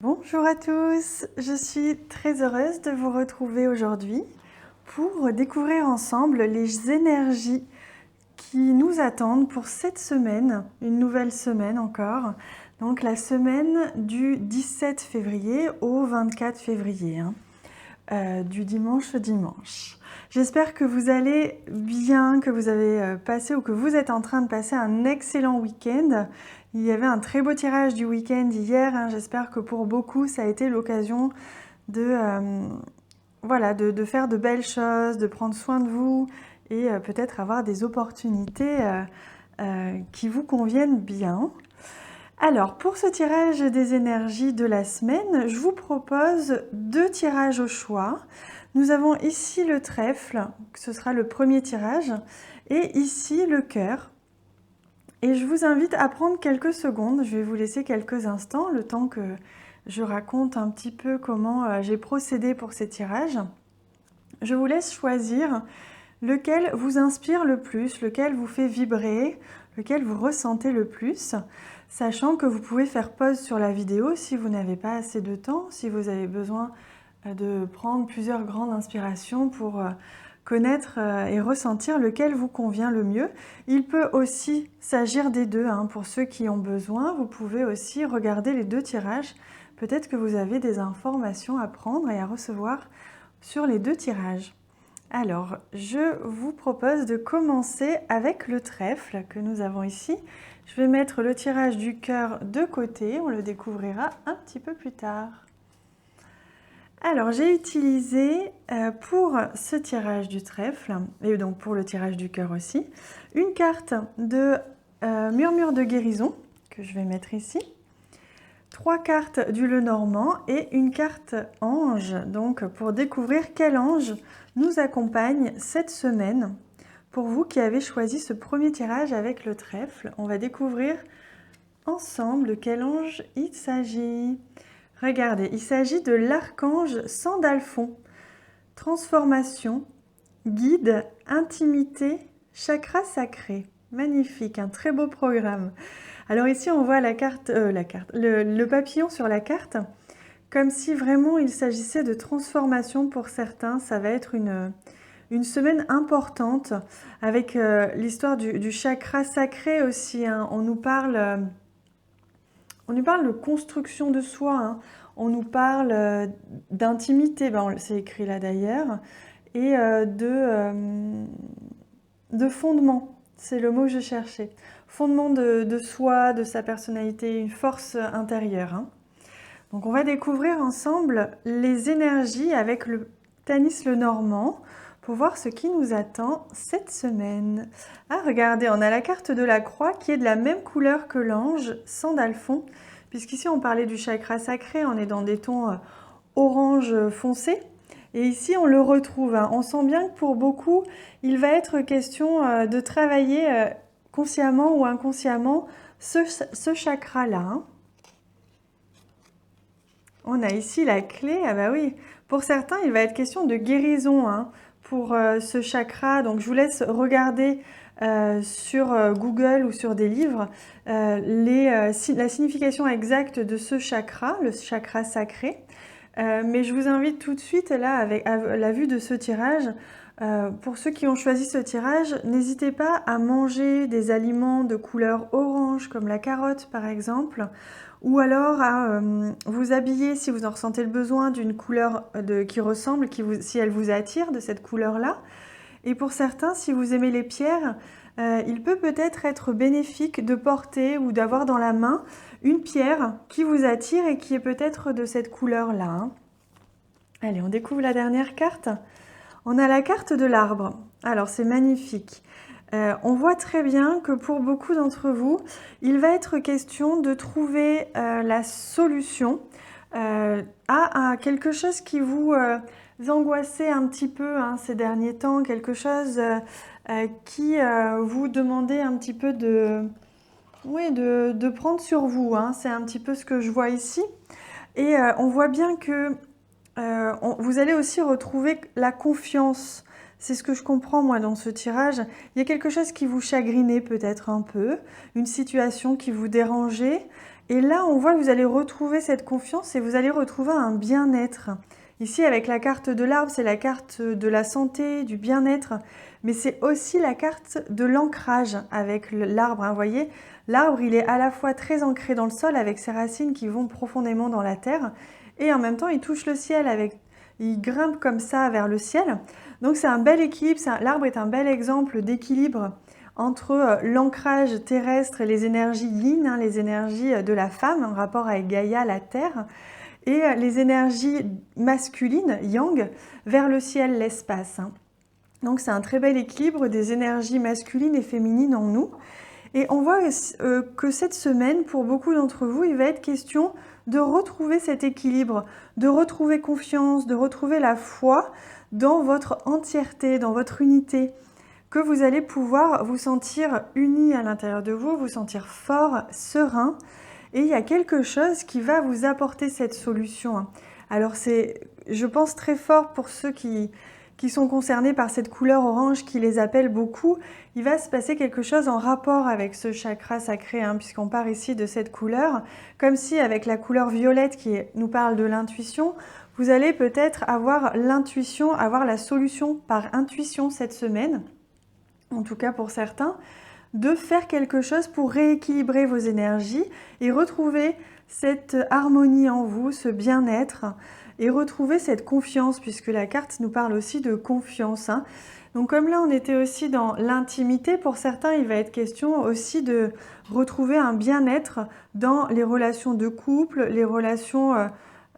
Bonjour à tous, je suis très heureuse de vous retrouver aujourd'hui pour découvrir ensemble les énergies qui nous attendent pour cette semaine, une nouvelle semaine encore, donc la semaine du 17 février au 24 février, du dimanche au dimanche. J'espère que vous allez bien, que vous avez passé ou que vous êtes en train de passer un excellent week-end. Il y avait un très beau tirage du week-end hier. J'espère que pour beaucoup, ça a été l'occasion de faire de belles choses, de prendre soin de vous et peut-être avoir des opportunités qui vous conviennent bien. Alors, pour ce tirage des énergies de la semaine, je vous propose 2 tirages au choix. Nous avons ici le trèfle, ce sera le premier tirage, et ici le cœur. Et je vous invite à prendre quelques secondes, je vais vous laisser quelques instants, le temps que je raconte un petit peu comment j'ai procédé pour ces tirages. Je vous laisse choisir lequel vous inspire le plus, lequel vous fait vibrer, lequel vous ressentez le plus, sachant que vous pouvez faire pause sur la vidéo si vous n'avez pas assez de temps, si vous avez besoin de prendre plusieurs grandes inspirations pour connaître et ressentir lequel vous convient le mieux. Il peut aussi s'agir des deux, pour ceux qui ont besoin. Vous pouvez aussi regarder les 2 tirages. Peut-être que vous avez des informations à prendre et à recevoir sur les 2 tirages. Alors, je vous propose de commencer avec le trèfle que nous avons ici. Je vais mettre le tirage du cœur de côté, on le découvrira un petit peu plus tard. Alors, j'ai utilisé pour ce tirage du trèfle, et donc pour le tirage du cœur aussi, une carte de murmure de guérison, que je vais mettre ici, 3 cartes du Lenormand et une carte ange, donc pour découvrir quel ange nous accompagne cette semaine. Pour vous qui avez choisi ce premier tirage avec le trèfle, on va découvrir ensemble de quel ange il s'agit. Regardez, il s'agit de l'archange Sandalphon. Transformation, guide, intimité, chakra sacré. Magnifique, un très beau programme. Alors ici, on voit le papillon sur la carte, comme si vraiment il s'agissait de transformation pour certains. Ça va être une semaine importante avec l'histoire du chakra sacré aussi. On nous parle de construction de soi, on nous parle d'intimité, c'est écrit là d'ailleurs, et de fondement, c'est le mot que je cherchais. Fondement de soi, de sa personnalité, une force intérieure. Donc on va découvrir ensemble les énergies avec le Tanis Lenormand pour voir ce qui nous attend cette semaine. Ah, regardez, on a la carte de la croix qui est de la même couleur que l'ange Sandalphon, puisqu'ici on parlait du chakra sacré, on est dans des tons orange foncé. Et ici, on le retrouve. On sent bien que pour beaucoup, il va être question de travailler consciemment ou inconsciemment ce chakra-là. On a ici la clé. Ah bah oui, pour certains, il va être question de guérison pour ce chakra. Donc, je vous laisse regarder sur Google ou sur des livres la signification exacte de ce chakra, le chakra sacré. Mais je vous invite tout de suite, là, à la vue de ce tirage, pour ceux qui ont choisi ce tirage, n'hésitez pas à manger des aliments de couleur orange, comme la carotte par exemple, ou alors à vous habiller si vous en ressentez le besoin d'une couleur qui ressemble, si elle vous attire de cette couleur-là. Et pour certains, si vous aimez les pierres, il peut peut-être être bénéfique de porter ou d'avoir dans la main une pierre qui vous attire et qui est peut-être de cette couleur-là. Allez, on découvre la dernière carte. On a la carte de l'arbre. Alors, c'est magnifique. On voit très bien que pour beaucoup d'entre vous, il va être question de trouver la solution à quelque chose qui vous angoissait un petit peu ces derniers temps, quelque chose qui vous demandait un petit peu de prendre sur vous. C'est un petit peu ce que je vois ici. Et on voit bien que vous allez aussi retrouver la confiance. C'est ce que je comprends moi dans ce tirage. Il y a quelque chose qui vous chagrinait peut-être un peu, une situation qui vous dérangeait. Et là, on voit que vous allez retrouver cette confiance et vous allez retrouver un bien-être. Ici, avec la carte de l'arbre, c'est la carte de la santé, du bien-être, mais c'est aussi la carte de l'ancrage avec l'arbre. Vous voyez, l'arbre, il est à la fois très ancré dans le sol avec ses racines qui vont profondément dans la terre, et en même temps, il touche le ciel il grimpe comme ça vers le ciel. Donc c'est un bel équilibre, l'arbre est un bel exemple d'équilibre entre l'ancrage terrestre et les énergies yin, hein, les énergies de la femme en rapport avec Gaïa, la terre, et les énergies masculines, yang, vers le ciel, l'espace. Hein. Donc c'est un très bel équilibre des énergies masculines et féminines en nous. Et on voit que cette semaine, pour beaucoup d'entre vous, il va être question de retrouver cet équilibre, de retrouver confiance, de retrouver la foi dans votre entièreté, dans votre unité, que vous allez pouvoir vous sentir unis à l'intérieur de vous, vous sentir fort, serein. Et il y a quelque chose qui va vous apporter cette solution. Alors c'est, je pense, très fort pour ceux qui sont concernés par cette couleur orange qui les appelle beaucoup. Il va se passer quelque chose en rapport avec ce chakra sacré, hein, puisqu'on part ici de cette couleur. Comme si avec la couleur violette qui nous parle de l'intuition, vous allez peut-être avoir l'intuition, avoir la solution par intuition cette semaine, en tout cas pour certains, de faire quelque chose pour rééquilibrer vos énergies et retrouver cette harmonie en vous, ce bien-être, et retrouver cette confiance, puisque la carte nous parle aussi de confiance. Hein. Donc comme là on était aussi dans l'intimité, pour certains il va être question aussi de retrouver un bien-être dans les relations de couple, les relations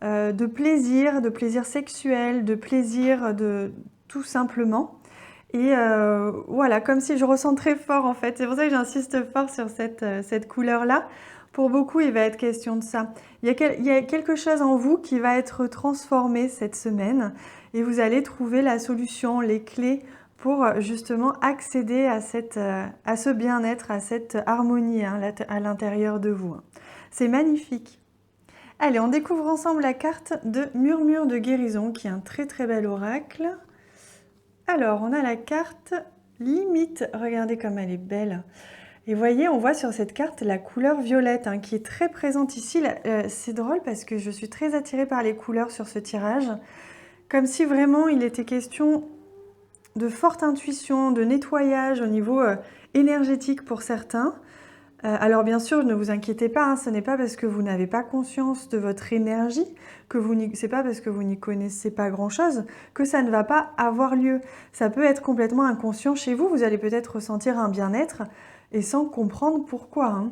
de plaisir sexuel, de plaisir de tout simplement. Et voilà, comme si je ressens très fort en fait. C'est pour ça que j'insiste fort sur cette couleur-là. Pour beaucoup, il va être question de ça. Il y a quelque chose en vous qui va être transformé cette semaine et vous allez trouver la solution, les clés pour justement accéder à ce bien-être, à cette harmonie hein, à l'intérieur de vous. C'est magnifique. Allez, on découvre ensemble la carte de Murmure de guérison qui est un très très bel oracle. Alors, on a la carte limite. Regardez comme elle est belle. Et voyez, on voit sur cette carte la couleur violette hein, qui est très présente ici. C'est drôle parce que je suis très attirée par les couleurs sur ce tirage. Comme si vraiment il était question de forte intuition, de nettoyage au niveau énergétique pour certains. Alors bien sûr, ne vous inquiétez pas, hein, ce n'est pas parce que vous n'avez pas conscience de votre énergie, c'est pas parce que vous n'y connaissez pas grand-chose que ça ne va pas avoir lieu. Ça peut être complètement inconscient chez vous, vous allez peut-être ressentir un bien-être et sans comprendre pourquoi. Hein.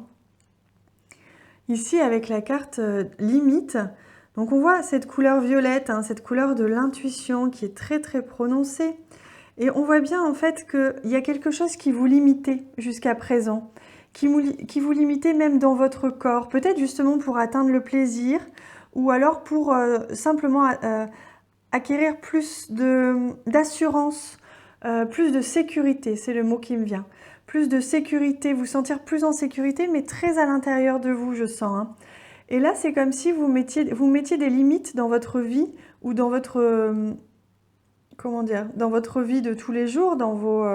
Ici, avec la carte limite, donc on voit cette couleur violette, hein, cette couleur de l'intuition qui est très très prononcée. Et on voit bien en fait qu'il y a quelque chose qui vous limitait jusqu'à présent. Qui vous limitez même dans votre corps, peut-être justement pour atteindre le plaisir ou alors pour simplement acquérir plus d'assurance, plus de sécurité, c'est le mot qui me vient. Plus de sécurité, vous sentir plus en sécurité, mais très à l'intérieur de vous, je sens. Hein. Et là, c'est comme si vous mettiez des limites dans votre vie ou dans votre... comment dire, dans votre vie de tous les jours, dans vos...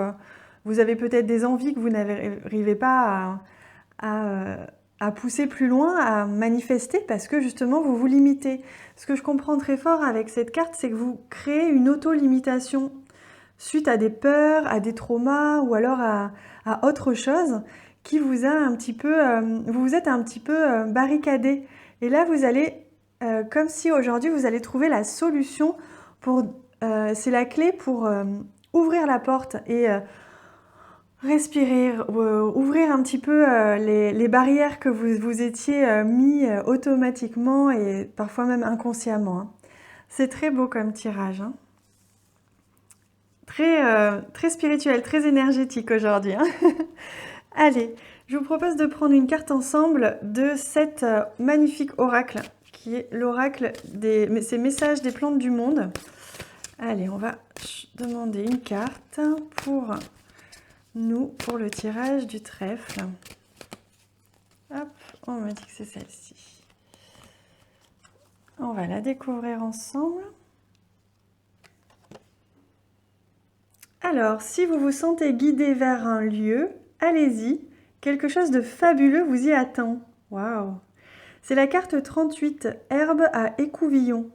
vous avez peut-être des envies que vous n'arrivez pas à pousser plus loin, à manifester, parce que justement, vous vous limitez. Ce que je comprends très fort avec cette carte, c'est que vous créez une auto-limitation suite à des peurs, à des traumas, ou alors à autre chose qui vous a un petit peu... vous vous êtes un petit peu barricadé. Et là, vous allez, comme si aujourd'hui, vous allez trouver la solution pour... c'est la clé pour ouvrir la porte et respirer, ouvrir un petit peu les barrières que vous étiez mis automatiquement et parfois même inconsciemment. Hein. C'est très beau comme tirage. Hein. Très spirituel, très énergétique aujourd'hui. Hein. Allez, je vous propose de prendre une carte ensemble de cet magnifique oracle qui est l'oracle ces messages des plantes du monde. Allez, on va demander une carte pour nous, pour le tirage du trèfle. Hop, on m'a dit que c'est celle-ci. On va la découvrir ensemble. Alors, si vous vous sentez guidé vers un lieu, allez-y. Quelque chose de fabuleux vous y attend. Waouh! C'est la carte 38, herbe à écouvillon.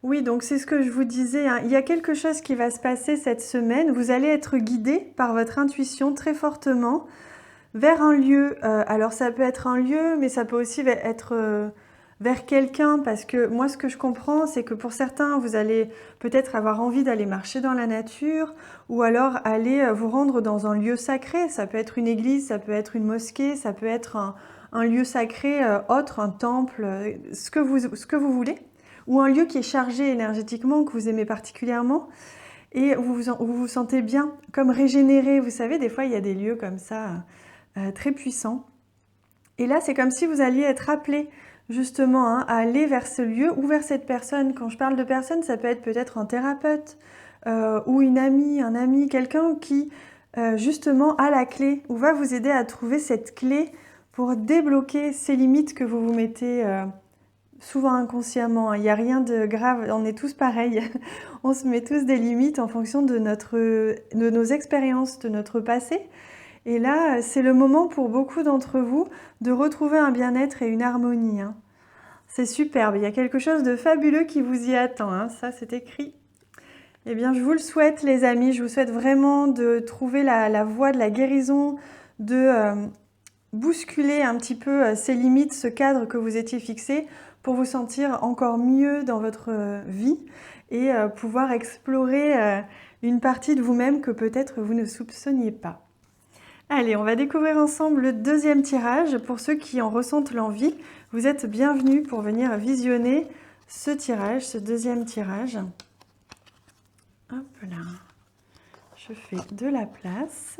Oui, donc c'est ce que je vous disais, hein. Il y a quelque chose qui va se passer cette semaine. Vous allez être guidé par votre intuition très fortement vers un lieu. Alors ça peut être un lieu, mais ça peut aussi être vers quelqu'un, parce que moi ce que je comprends, c'est que pour certains, vous allez peut-être avoir envie d'aller marcher dans la nature, ou alors aller vous rendre dans un lieu sacré. Ça peut être une église, ça peut être une mosquée, ça peut être un lieu sacré autre, un temple, ce que vous voulez. Ou un lieu qui est chargé énergétiquement, que vous aimez particulièrement, et vous vous sentez bien, comme régénéré. Vous savez, des fois, il y a des lieux comme ça, très puissants. Et là, c'est comme si vous alliez être appelé, justement, hein, à aller vers ce lieu ou vers cette personne. Quand je parle de personne, ça peut être peut-être un thérapeute, ou une amie, un ami, quelqu'un qui, justement, a la clé, ou va vous aider à trouver cette clé pour débloquer ces limites que vous vous mettez souvent inconsciemment. Il n'y a rien de grave, on est tous pareils. On se met tous des limites en fonction de nos expériences, de notre passé. Et là, c'est le moment pour beaucoup d'entre vous de retrouver un bien-être et une harmonie, hein. C'est superbe, il y a quelque chose de fabuleux qui vous y attend, hein. Ça, c'est écrit. Eh bien, je vous le souhaite, les amis. Je vous souhaite vraiment de trouver la voie de la guérison, de bousculer un petit peu ces limites, ce cadre que vous étiez fixé, pour vous sentir encore mieux dans votre vie et pouvoir explorer une partie de vous-même que peut-être vous ne soupçonniez pas. Allez, on va découvrir ensemble le deuxième tirage. Pour ceux qui en ressentent l'envie, vous êtes bienvenus pour venir visionner ce tirage, ce deuxième tirage. Hop là, je fais de la place.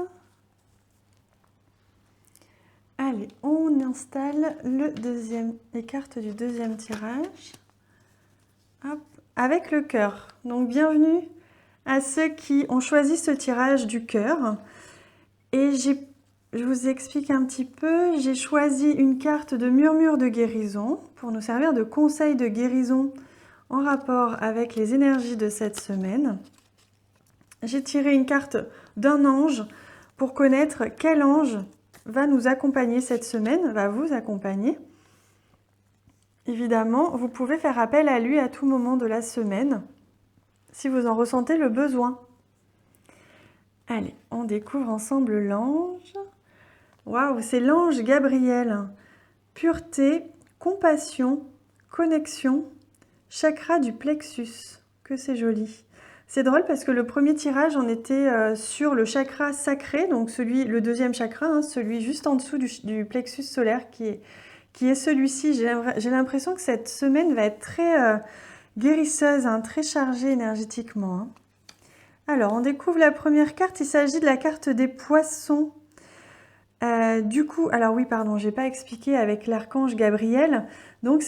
Allez, on installe les cartes du deuxième tirage. Hop, avec le cœur. Donc, bienvenue à ceux qui ont choisi ce tirage du cœur. Et je vous explique un petit peu. J'ai choisi une carte de murmure de guérison pour nous servir de conseil de guérison en rapport avec les énergies de cette semaine. J'ai tiré une carte d'un ange pour connaître quel ange va nous accompagner cette semaine, va vous accompagner. Évidemment, vous pouvez faire appel à lui à tout moment de la semaine, si vous en ressentez le besoin. Allez, on découvre ensemble l'ange. Waouh, c'est l'ange Gabriel. Pureté, compassion, connexion, chakra du plexus. Que c'est joli. C'est drôle parce que le premier tirage, on était sur le chakra sacré, donc le deuxième chakra, hein, celui juste en dessous du plexus solaire qui est celui-ci. J'ai l'impression que cette semaine va être très guérisseuse, hein, très chargée énergétiquement, hein. Alors, on découvre la première carte, il s'agit de la carte des poissons. Du coup, alors oui, pardon, j'ai pas expliqué avec l'archange Gabriel. Donc,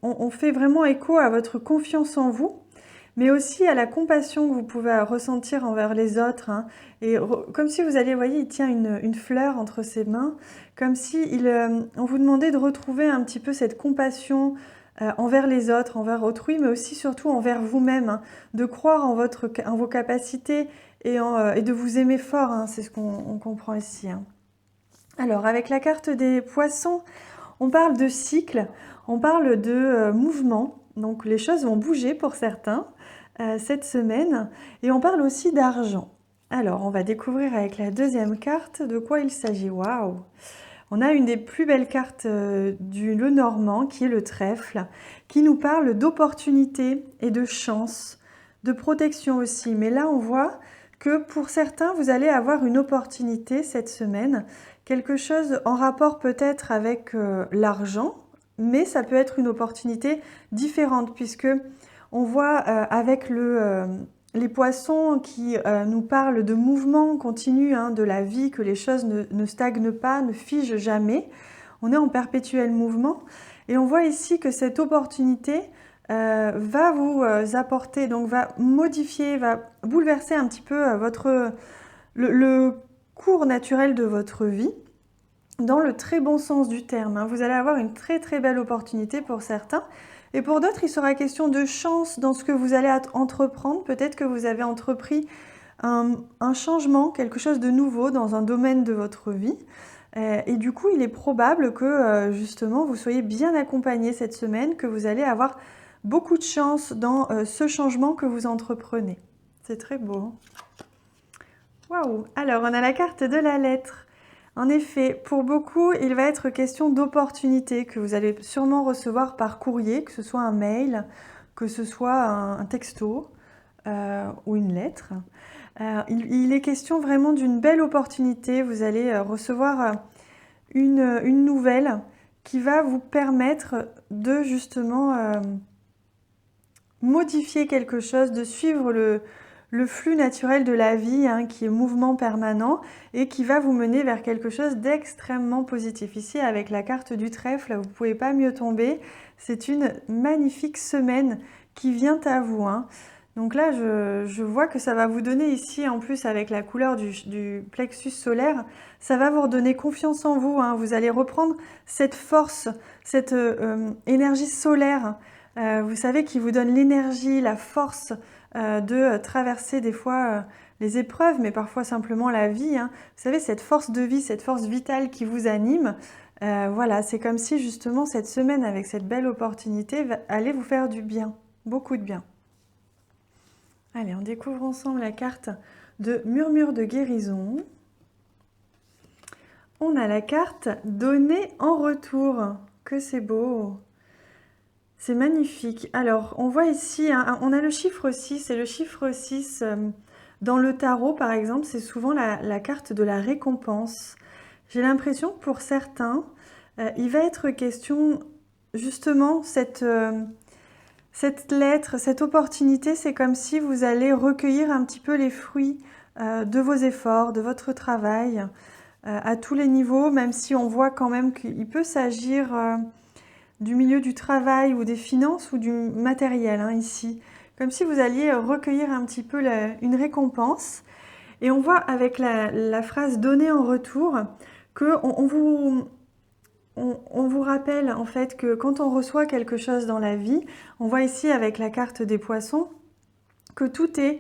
on fait vraiment écho à votre confiance en vous, mais aussi à la compassion que vous pouvez ressentir envers les autres, hein. Et comme si vous alliez, voyez, il tient une fleur entre ses mains, comme si on vous demandait de retrouver un petit peu cette compassion envers les autres, envers autrui, mais aussi surtout envers vous-même, hein, de croire en vos capacités et de vous aimer fort, hein, c'est ce qu'on comprend ici, hein. Alors, avec la carte des poissons, on parle de cycle, on parle de mouvement, donc les choses vont bouger pour certains cette semaine, et on parle aussi d'argent. Alors, on va découvrir avec la deuxième carte de quoi il s'agit. Waouh! On a une des plus belles cartes du Lenormand, qui est le trèfle, qui nous parle d'opportunités et de chance, de protection aussi. Mais là, on voit que pour certains, vous allez avoir une opportunité cette semaine, quelque chose en rapport peut-être avec l'argent, mais ça peut être une opportunité différente, puisque on voit avec les poissons qui nous parlent de mouvement continu, hein, de la vie, que les choses ne stagnent pas, ne figent jamais. On est en perpétuel mouvement. Et on voit ici que cette opportunité va vous apporter, donc va modifier, va bouleverser un petit peu le cours naturel de votre vie, dans le très bon sens du terme, hein. Vous allez avoir une très très belle opportunité pour certains. Et pour d'autres, il sera question de chance dans ce que vous allez entreprendre. Peut-être que vous avez entrepris un changement, quelque chose de nouveau dans un domaine de votre vie. Et du coup, il est probable que justement, vous soyez bien accompagné cette semaine, que vous allez avoir beaucoup de chance dans ce changement que vous entreprenez. C'est très beau. Waouh! Alors, on a la carte de la lettre. En effet, pour beaucoup, il va être question d'opportunités que vous allez sûrement recevoir par courrier, que ce soit un mail, que ce soit un texto ou une lettre. Il est question vraiment d'une belle opportunité. Vous allez recevoir une nouvelle qui va vous permettre de justement modifier quelque chose, de suivre le flux naturel de la vie, hein, qui est mouvement permanent et qui va vous mener vers quelque chose d'extrêmement positif. Ici, avec la carte du trèfle, vous ne pouvez pas mieux tomber. C'est une magnifique semaine qui vient à vous, hein. Donc là, je vois que ça va vous donner ici, en plus avec la couleur du plexus solaire, ça va vous redonner confiance en vous, hein. Vous allez reprendre cette force, cette énergie solaire, vous savez, qui vous donne l'énergie, la force de traverser des fois les épreuves, mais parfois simplement la vie, hein. Vous savez, cette force de vie, cette force vitale qui vous anime, voilà, c'est comme si justement cette semaine avec cette belle opportunité allait vous faire du bien, beaucoup de bien. Allez, on découvre ensemble la carte de Murmure de guérison. On a la carte Donner en retour. Que c'est beau! C'est magnifique. Alors, on voit ici, hein, on a le chiffre 6, et le chiffre 6, dans le tarot, par exemple, c'est souvent la carte de la récompense. J'ai l'impression que pour certains, il va être question, justement, cette lettre, cette opportunité, c'est comme si vous allez recueillir un petit peu les fruits de vos efforts, de votre travail, à tous les niveaux, même si on voit quand même qu'il peut s'agir du milieu du travail ou des finances ou du matériel, hein, ici. Comme si vous alliez recueillir un petit peu une récompense. Et on voit avec la phrase « donner en retour » qu'on vous rappelle en fait que quand on reçoit quelque chose dans la vie, on voit ici avec la carte des poissons que tout est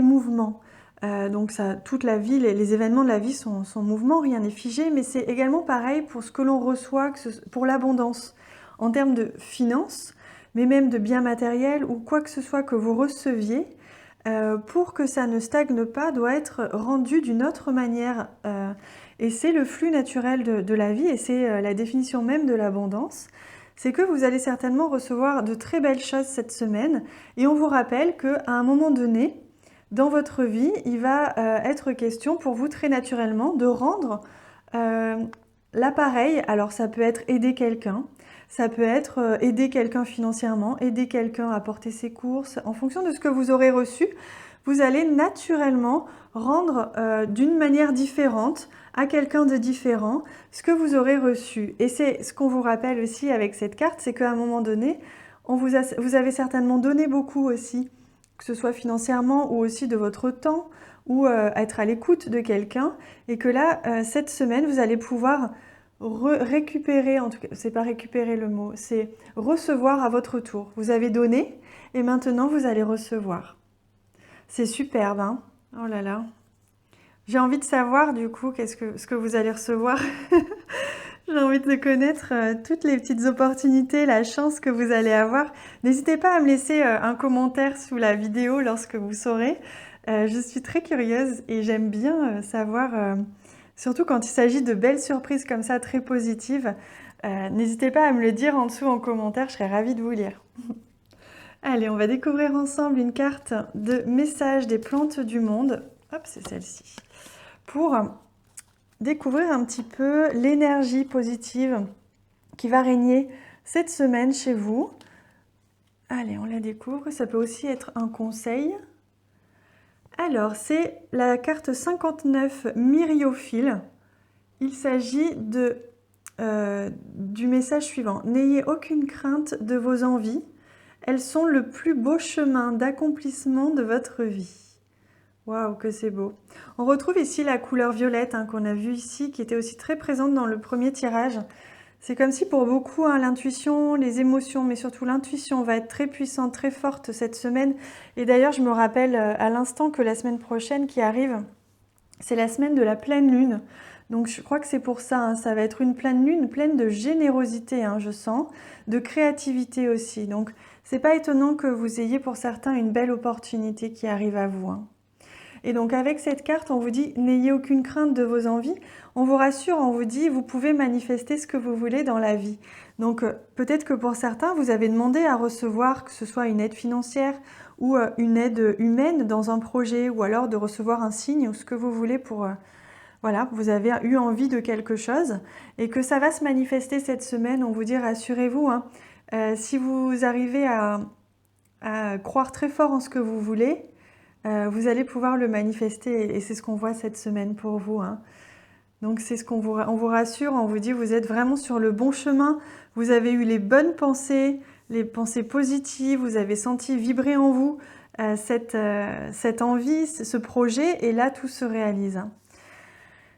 mouvement. Donc toute la vie, les événements de la vie sont mouvement, rien n'est figé, mais c'est également pareil pour ce que l'on reçoit, pour l'abondance, en termes de finances, mais même de biens matériels ou quoi que ce soit que vous receviez, pour que ça ne stagne pas, doit être rendu d'une autre manière. Et c'est le flux naturel de la vie, et c'est la définition même de l'abondance. C'est que vous allez certainement recevoir de très belles choses cette semaine, et on vous rappelle qu'à un moment donné, dans votre vie, il va être question pour vous très naturellement de rendre l'appareil. Alors ça peut être aider quelqu'un, ça peut être aider quelqu'un financièrement, aider quelqu'un à porter ses courses. En fonction de ce que vous aurez reçu, vous allez naturellement rendre d'une manière différente à quelqu'un de différent ce que vous aurez reçu. Et c'est ce qu'on vous rappelle aussi avec cette carte, c'est qu'à un moment donné, vous avez certainement donné beaucoup aussi, que ce soit financièrement ou aussi de votre temps, ou être à l'écoute de quelqu'un, et que là, cette semaine, vous allez pouvoir récupérer, en tout cas, c'est pas récupérer le mot, c'est recevoir à votre tour. Vous avez donné, et maintenant vous allez recevoir. C'est superbe, hein? Oh là là. J'ai envie de savoir, du coup, ce que vous allez recevoir. J'ai envie de connaître toutes les petites opportunités, la chance que vous allez avoir. N'hésitez pas à me laisser un commentaire sous la vidéo lorsque vous saurez. Je suis très curieuse et j'aime bien savoir, surtout quand il s'agit de belles surprises comme ça, très positives. N'hésitez pas à me le dire en dessous en commentaire, je serais ravie de vous lire. Allez, on va découvrir ensemble une carte de message des plantes du monde. Hop, c'est celle-ci. Pour découvrir un petit peu l'énergie positive qui va régner cette semaine chez vous. Allez, on la découvre. Ça peut aussi être un conseil. Alors, c'est la carte 59 Myriophile. Il s'agit du message suivant. N'ayez aucune crainte de vos envies. Elles sont le plus beau chemin d'accomplissement de votre vie. Waouh, que c'est beau. On retrouve ici la couleur violette, hein, qu'on a vue ici, qui était aussi très présente dans le premier tirage. C'est comme si pour beaucoup, hein, l'intuition, les émotions, mais surtout l'intuition va être très puissante, très forte cette semaine. Et d'ailleurs, je me rappelle à l'instant que la semaine prochaine qui arrive, c'est la semaine de la pleine lune. Donc je crois que c'est pour ça, hein, ça va être une pleine lune pleine de générosité, hein, je sens, de créativité aussi. Donc c'est pas étonnant que vous ayez pour certains une belle opportunité qui arrive à vous, hein. Et donc avec cette carte, on vous dit, n'ayez aucune crainte de vos envies. On vous rassure, on vous dit, vous pouvez manifester ce que vous voulez dans la vie. Donc peut-être que pour certains, vous avez demandé à recevoir, que ce soit une aide financière ou une aide humaine dans un projet, ou alors de recevoir un signe ou ce que vous voulez pour... voilà, vous avez eu envie de quelque chose et que ça va se manifester cette semaine. On vous dit, rassurez-vous, hein, si vous arrivez à croire très fort en ce que vous voulez, vous allez pouvoir le manifester et c'est ce qu'on voit cette semaine pour vous, hein. Donc c'est ce on vous rassure, on vous dit vous êtes vraiment sur le bon chemin, vous avez eu les bonnes pensées, les pensées positives, vous avez senti vibrer en vous cette envie, ce projet et là tout se réalise, hein.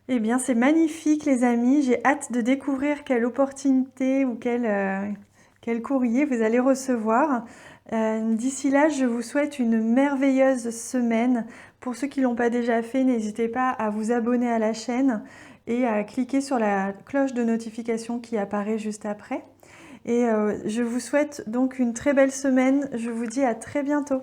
Eh bien c'est magnifique les amis, j'ai hâte de découvrir quelle opportunité ou quel courrier vous allez recevoir. D'ici là, je vous souhaite une merveilleuse semaine. Pour ceux qui ne l'ont pas déjà fait, n'hésitez pas à vous abonner à la chaîne et à cliquer sur la cloche de notification qui apparaît juste après. Et je vous souhaite donc une très belle semaine. Je vous dis à très bientôt.